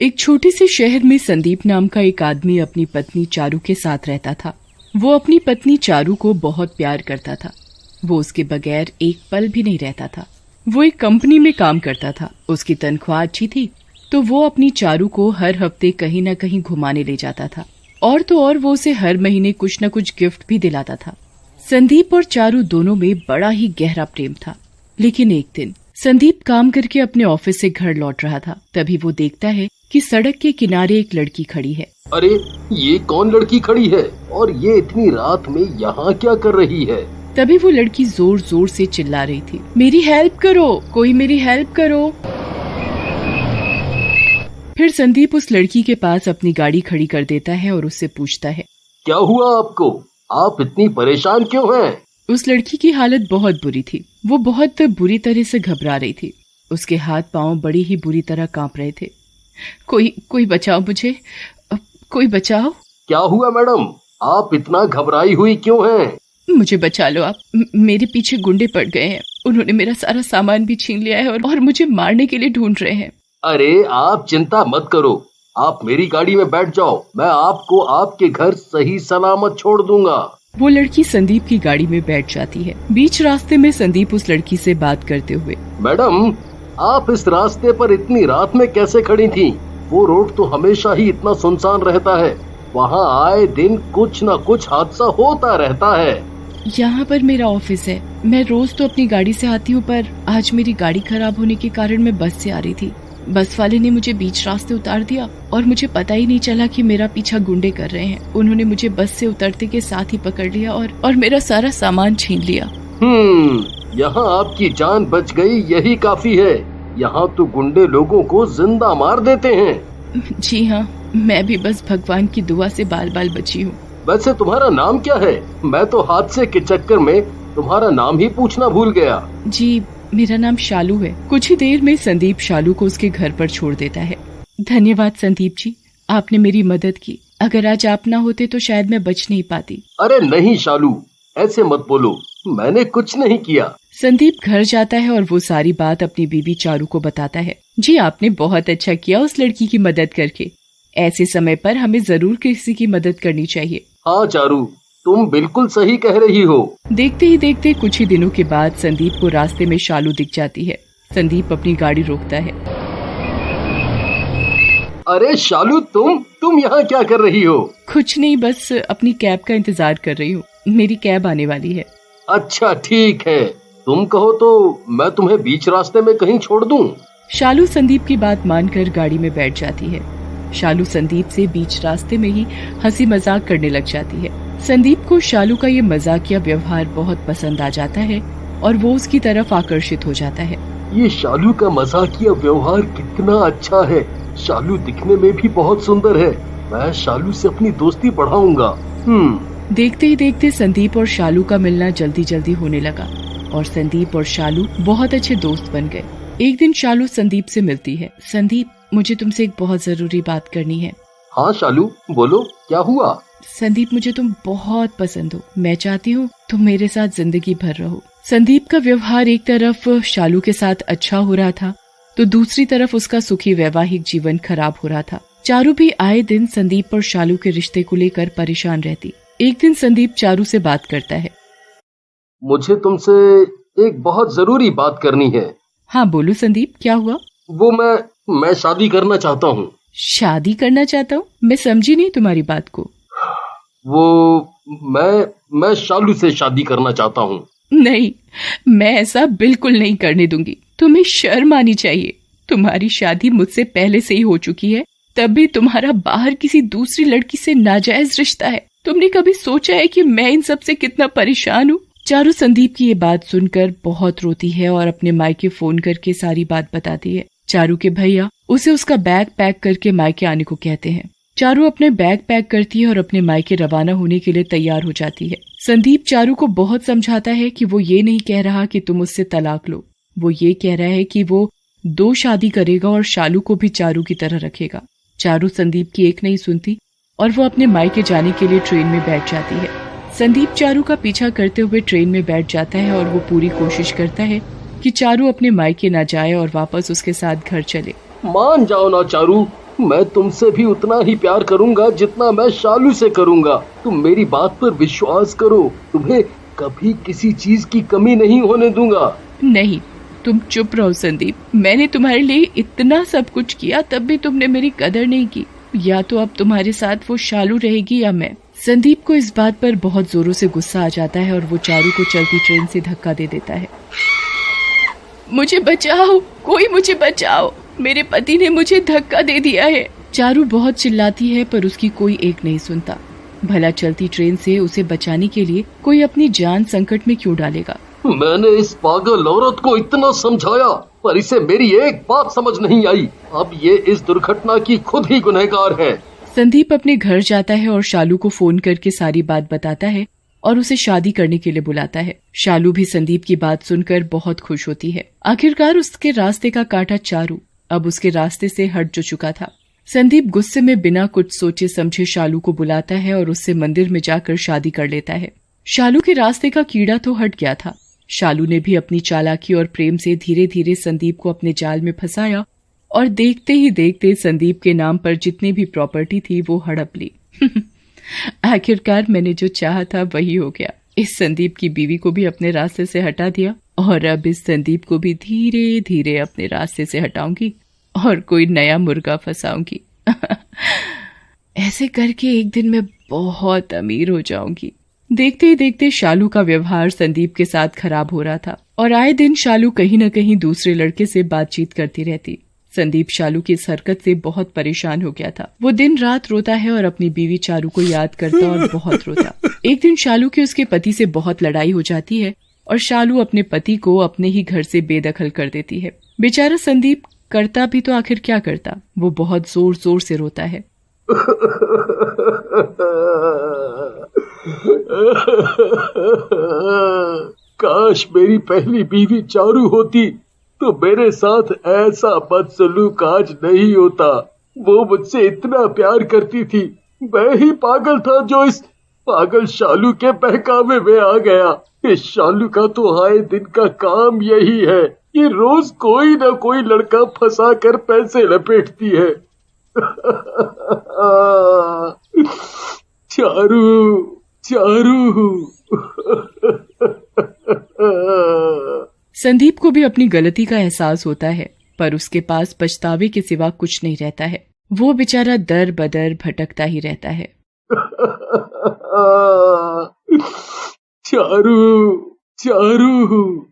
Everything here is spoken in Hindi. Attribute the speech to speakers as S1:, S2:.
S1: एक छोटे से शहर में संदीप नाम का एक आदमी अपनी पत्नी चारू के साथ रहता था। वो अपनी पत्नी चारू को बहुत प्यार करता था। वो उसके बगैर एक पल भी नहीं रहता था। वो एक कंपनी में काम करता था। उसकी तनख्वाह अच्छी थी तो वो अपनी चारू को हर हफ्ते कहीं न कहीं घुमाने ले जाता था और तो और वो उसे हर महीने कुछ न कुछ गिफ्ट भी दिलाता था। संदीप और चारू दोनों में बड़ा ही गहरा प्रेम था। लेकिन एक दिन संदीप काम करके अपने ऑफिस से घर लौट रहा था। तभी वो देखता है कि सड़क के किनारे एक लड़की खड़ी है।
S2: अरे ये कौन लड़की खड़ी है और ये इतनी रात में यहाँ क्या कर रही है?
S1: तभी वो लड़की जोर जोर से चिल्ला रही थी, मेरी हेल्प करो, कोई मेरी हेल्प करो। फिर संदीप उस लड़की के पास अपनी गाड़ी खड़ी कर देता है और उससे पूछता है,
S2: क्या हुआ आपको? आप इतनी परेशान क्यों हैं?
S1: उस लड़की की हालत बहुत बुरी थी। वो बहुत बुरी तरह से घबरा रही थी। उसके हाथ पांव बड़ी ही बुरी तरह कांप रहे थे। कोई बचाओ मुझे, कोई बचाओ।
S2: क्या हुआ मैडम? आप इतना घबराई हुई क्यों हैं?
S1: मुझे बचा लो आप। मेरे पीछे गुंडे पड़ गए हैं। उन्होंने मेरा सारा सामान भी छीन लिया है और मुझे मारने के लिए ढूंढ रहे हैं।
S2: अरे आप चिंता मत करो, आप मेरी गाड़ी में बैठ जाओ, मैं आपको आपके घर सही सलामत छोड़ दूंगा।
S1: वो लड़की संदीप की गाड़ी में बैठ जाती है। बीच रास्ते में संदीप उस लड़की से बात करते हुए,
S2: मैडम आप इस रास्ते पर इतनी रात में कैसे खड़ी थी? वो रोड तो हमेशा ही इतना सुनसान रहता है, वहाँ आए दिन कुछ न कुछ हादसा होता रहता है।
S1: यहाँ पर मेरा ऑफिस है। मैं रोज तो अपनी गाड़ी से आती हूँ, पर आज मेरी गाड़ी खराब होने के कारण मैं बस से आ रही थी। बस वाले ने मुझे बीच रास्ते उतार दिया और मुझे पता ही नहीं चला कि मेरा पीछा गुंडे कर रहे हैं। उन्होंने मुझे बस से उतरते के साथ ही पकड़ लिया और मेरा सारा सामान छीन लिया।
S2: यहाँ आपकी जान बच गई, यही काफी है। यहाँ तो गुंडे लोगों को जिंदा मार देते हैं।
S1: जी हाँ, मैं भी बस भगवान की दुआ से बाल बाल बची हूँ।
S2: वैसे तुम्हारा नाम क्या है? मैं तो हादसे के चक्कर में तुम्हारा नाम ही पूछना भूल गया।
S1: जी मेरा नाम शालू है। कुछ ही देर में संदीप शालू को उसके घर पर छोड़ देता है। धन्यवाद संदीप जी, आपने मेरी मदद की। अगर आज आप ना होते तो शायद मैं बच नहीं पाती।
S2: अरे नहीं शालू, ऐसे मत बोलो, मैंने कुछ नहीं किया।
S1: संदीप घर जाता है और वो सारी बात अपनी बीवी चारू को बताता है। जी आपने बहुत अच्छा किया उस लड़की की मदद करके। ऐसे समय पर हमें जरूर किसी की मदद करनी चाहिए।
S2: हाँ चारू, तुम बिल्कुल सही कह रही हो।
S1: देखते ही देखते कुछ ही दिनों के बाद संदीप को रास्ते में शालू दिख जाती है। संदीप अपनी गाड़ी रोकता है।
S2: अरे शालू, तुम यहाँ क्या कर रही हो?
S1: कुछ नहीं, बस अपनी कैब का इंतजार कर रही हूँ। मेरी कैब आने वाली है।
S2: अच्छा ठीक है, तुम कहो तो मैं तुम्हें बीच रास्ते में कहीं छोड़ दूं।
S1: शालू संदीप की बात मानकर गाड़ी में बैठ जाती है। शालू संदीप से बीच रास्ते में ही हंसी मजाक करने लग जाती है। संदीप को शालू का ये मजाकिया व्यवहार बहुत पसंद आ जाता है और वो उसकी तरफ आकर्षित हो जाता है।
S2: ये शालू का मजाकिया व्यवहार कितना अच्छा है। शालू दिखने में भी बहुत सुंदर है। मैं शालू से अपनी दोस्ती बढ़ाऊंगा।
S1: देखते ही देखते संदीप और शालू का मिलना जल्दी जल्दी होने लगा और संदीप और शालू बहुत अच्छे दोस्त बन गए। एक दिन शालू संदीप से मिलती है। संदीप, मुझे तुमसे एक बहुत जरूरी बात करनी है।
S2: हाँ शालू, बोलो क्या हुआ?
S1: संदीप, मुझे तुम बहुत पसंद हो। मैं चाहती हूँ तुम मेरे साथ जिंदगी भर रहो। संदीप का व्यवहार एक तरफ शालू के साथ अच्छा हो रहा था तो दूसरी तरफ उसका सुखी वैवाहिक जीवन खराब हो रहा था। चारू भी आए दिन संदीप और शालू के रिश्ते को लेकर परेशान रहती। एक दिन संदीप चारू से बात करता है।
S2: मुझे तुमसे एक बहुत जरूरी बात करनी है।
S1: हाँ बोलो संदीप, क्या हुआ?
S2: वो मैं शादी करना चाहता हूँ।
S1: शादी करना चाहता हूँ? मैं समझी नहीं तुम्हारी बात को।
S2: वो मैं शालू से शादी करना चाहता हूँ।
S1: नहीं, मैं ऐसा बिल्कुल नहीं करने दूंगी। तुम्हें शर्म आनी चाहिए। तुम्हारी शादी मुझसे पहले से ही हो चुकी है, तब भी तुम्हारा बाहर किसी दूसरी लड़की से नाजायज रिश्ता है। तुमने कभी सोचा है कि मैं इन सब से कितना परेशान हूँ? चारू संदीप की ये बात सुनकर बहुत रोती है और अपने मायके फोन करके सारी बात बताती है। चारू के भैया उसे उसका बैग पैक करके मायके आने को कहते हैं। चारू अपने बैग पैक करती है और अपने मायके रवाना होने के लिए तैयार हो जाती है। संदीप चारू को बहुत समझाता है कि वो ये नहीं कह रहा कि तुम उससे तलाक लो। वो ये कह रहा है कि वो 2 शादी करेगा और शालू को भी चारू की तरह रखेगा। चारू संदीप की एक नहीं सुनती और वो अपने मायके जाने के लिए ट्रेन में बैठ जाती है। संदीप चारू का पीछा करते हुए ट्रेन में बैठ जाता है और वो पूरी कोशिश करता है कि चारू अपने मायके ना जाए और वापस उसके साथ घर चले।
S2: मान जाओ ना चारू, मैं तुमसे भी उतना ही प्यार करूंगा जितना मैं शालू से करूंगा। तुम मेरी बात पर विश्वास करो, तुम्हें कभी किसी चीज की कमी नहीं होने दूंगा।
S1: नहीं, तुम चुप रहो संदीप। मैंने तुम्हारे लिए इतना सब कुछ किया, तब भी तुमने मेरी कदर नहीं की। या तो अब तुम्हारे साथ वो शालू रहेगी या मैं। संदीप को इस बात पर बहुत जोरों से गुस्सा आ जाता है और वो चारू को चलती ट्रेन से धक्का दे देता है। मुझे बचाओ, कोई मुझे बचाओ, मेरे पति ने मुझे धक्का दे दिया है। चारू बहुत चिल्लाती है पर उसकी कोई एक नहीं सुनता। भला चलती ट्रेन से उसे बचाने के लिए कोई अपनी जान संकट में क्यों डालेगा।
S2: मैंने इस पागल औरत को इतना समझाया पर इसे मेरी एक बात समझ नहीं आई। अब ये इस दुर्घटना की खुद ही गुनहगार है।
S1: संदीप अपने घर जाता है और शालू को फोन करके सारी बात बताता है और उसे शादी करने के लिए बुलाता है। शालू भी संदीप की बात सुनकर बहुत खुश होती है। आखिरकार उसके रास्ते का कांटा चारू अब उसके रास्ते से हट जो चुका था। संदीप गुस्से में बिना कुछ सोचे समझे शालू को बुलाता है और उससे मंदिर में जाकर शादी कर लेता है। शालू के रास्ते का कीड़ा तो हट गया था। शालू ने भी अपनी चालाकी और प्रेम से धीरे धीरे संदीप को अपने जाल में फंसाया और देखते ही देखते संदीप के नाम पर जितनी भी प्रॉपर्टी थी वो हड़प ली। आखिरकार मैंने जो चाहा था वही हो गया। इस संदीप की बीवी को भी अपने रास्ते से हटा दिया और अब इस संदीप को भी धीरे धीरे अपने रास्ते से हटाऊंगी और कोई नया मुर्गा फंसाऊंगी। ऐसे करके एक दिन मैं बहुत अमीर हो जाऊंगी। देखते ही देखते शालू का व्यवहार संदीप के साथ खराब हो रहा था और आए दिन शालू कहीं न कहीं दूसरे लड़के से बातचीत करती रहती। संदीप शालू की इस हरकत से बहुत परेशान हो गया था। वो दिन रात रोता है और अपनी बीवी चारू को याद करता और बहुत रोता। एक दिन शालू की उसके पति से बहुत लड़ाई हो जाती है और शालू अपने पति को अपने ही घर से बेदखल कर देती है। बेचारा संदीप करता भी तो आखिर क्या करता, वो बहुत जोर जोर से रोता है।
S2: काश मेरी पहली बीवी चारू होती तो मेरे साथ ऐसा बदसलूक आज नहीं होता। वो मुझसे इतना प्यार करती थी, मैं ही पागल था जो इस पागल शालू के बहकावे में आ गया। इस शालू का तो आए दिन का काम यही है, ये रोज कोई ना कोई लड़का फंसा कर पैसे लपेटती है। चारू, चारू।
S1: संदीप को भी अपनी गलती का एहसास होता है पर उसके पास पछतावे के सिवा कुछ नहीं रहता है। वो बेचारा दर बदर भटकता ही रहता है।
S2: चारू, चारू।